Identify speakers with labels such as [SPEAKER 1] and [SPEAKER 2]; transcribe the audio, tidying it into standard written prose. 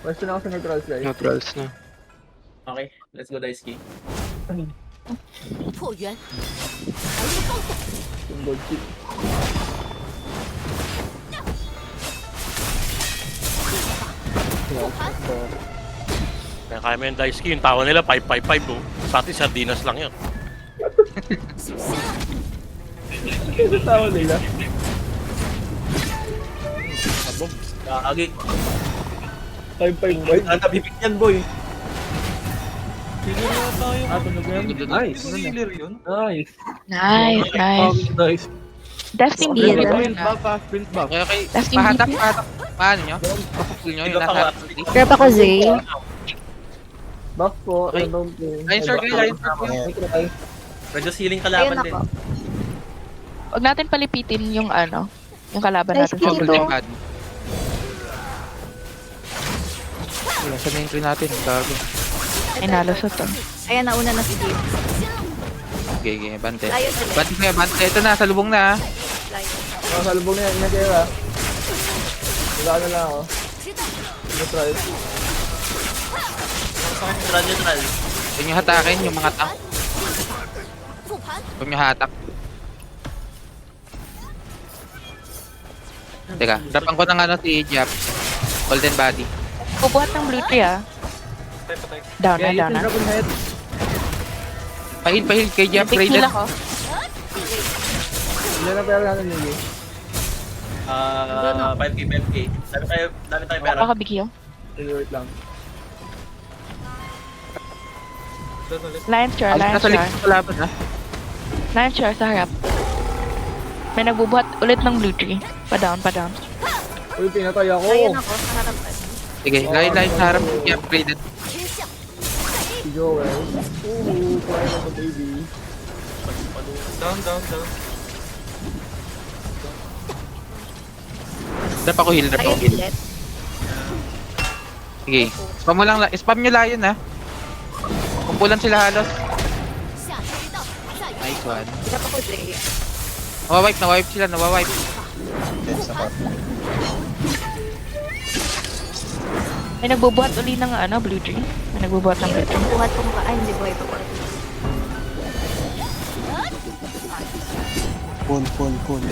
[SPEAKER 1] Question ako sa neutrals guys.
[SPEAKER 2] Neutrals na.
[SPEAKER 3] Okay, let's go Daisuke.
[SPEAKER 4] 破元，
[SPEAKER 1] Yung gold chip.
[SPEAKER 5] Kaya kaya mo yung Daisuke, yung tawa nila 555 oh. Sa atin, sardinas lang yun.
[SPEAKER 4] 属下
[SPEAKER 1] Ano tawag nila?
[SPEAKER 3] Sabog. Agi.
[SPEAKER 1] 5-5 boy.
[SPEAKER 3] Nakabibig yan, boy.
[SPEAKER 1] Ah, tunog yan. Nice. Nice.
[SPEAKER 6] Nice, nice.
[SPEAKER 1] Nice.
[SPEAKER 6] Dustin
[SPEAKER 1] Okay,
[SPEAKER 6] Beer.
[SPEAKER 1] sprint buff ah, sprint buff.
[SPEAKER 2] Okay, okay.
[SPEAKER 6] Lasting
[SPEAKER 2] Pahatak,
[SPEAKER 6] video.
[SPEAKER 2] pahatak. Paano nyo? Papapul nyo yung nasa harap.
[SPEAKER 6] Grab ako, Zay.
[SPEAKER 1] Buff po,
[SPEAKER 2] Okay.
[SPEAKER 1] random po.
[SPEAKER 2] Line circle, line circle.
[SPEAKER 1] Okay.
[SPEAKER 3] Medyo ceiling
[SPEAKER 4] Ayun
[SPEAKER 3] kalaban din.
[SPEAKER 4] ako.
[SPEAKER 6] Huwag natin palipitin yung ano, yung kalaban natin sa
[SPEAKER 2] Oh,
[SPEAKER 6] blue.
[SPEAKER 2] golden pad. Wala sa main tree natin. Gago.
[SPEAKER 6] Ay, nalusot to.
[SPEAKER 4] Ayan, nauna na si Jim.
[SPEAKER 2] Okay, okay. Bante.
[SPEAKER 4] Lion ulit.
[SPEAKER 2] Bante kayo, bante. Ito na, sa lubong na.
[SPEAKER 4] Lion.
[SPEAKER 1] Oh, salubong na yan. Ingat kayo ah. Magkano lang ako. Neutrals.
[SPEAKER 3] Neutral.
[SPEAKER 2] Huwag nyo hatakin yung mga tank.
[SPEAKER 4] 复盘，
[SPEAKER 2] Huwag nyo hatak. Teka, dapan ko ng ano si Jap. Golden body.
[SPEAKER 6] Bubuhat ng blue tree ah. Down na,
[SPEAKER 1] Kaya
[SPEAKER 6] down
[SPEAKER 1] yung
[SPEAKER 6] na.
[SPEAKER 1] dragon head.
[SPEAKER 2] Pahil kay Jap.
[SPEAKER 6] Big heal
[SPEAKER 2] Raiden.
[SPEAKER 6] ako.
[SPEAKER 1] Ilan na pera natin yung
[SPEAKER 3] 5k, 5k. Dami tayo pera.
[SPEAKER 6] Baka big heal.
[SPEAKER 1] wait lang.
[SPEAKER 6] Lion Char,
[SPEAKER 2] Alis
[SPEAKER 6] Lion
[SPEAKER 2] na sa
[SPEAKER 6] Char.
[SPEAKER 2] likod sa laban ha.
[SPEAKER 6] Lion Char sa harap. May nagbubuhat ulit ng blue tree. Pa down, pa down.
[SPEAKER 1] Uy, pinatay ako.
[SPEAKER 4] Lion ako sa harapan.
[SPEAKER 2] Sige, line sa harap. Jap, Raiden.
[SPEAKER 4] 天象，
[SPEAKER 1] Si Joel. Ooh, kuha na to baby.
[SPEAKER 2] Drop ako heal, drop ako
[SPEAKER 4] Lion
[SPEAKER 2] heal.
[SPEAKER 4] ulit.
[SPEAKER 2] Sige. Spam mo lang, spam nyo lion ha. Kumpulan sila halos.
[SPEAKER 4] 下水道，再有
[SPEAKER 2] Nice one.
[SPEAKER 4] Hirap ako, Jay.
[SPEAKER 2] Nawawipe sila, nawawipe.
[SPEAKER 6] May nagbubuhat uli ng ano, blue tree. May nagbubuhat ng blue tree.
[SPEAKER 4] Buhat kong pa. Ay, hindi ko ito pa.
[SPEAKER 7] Full.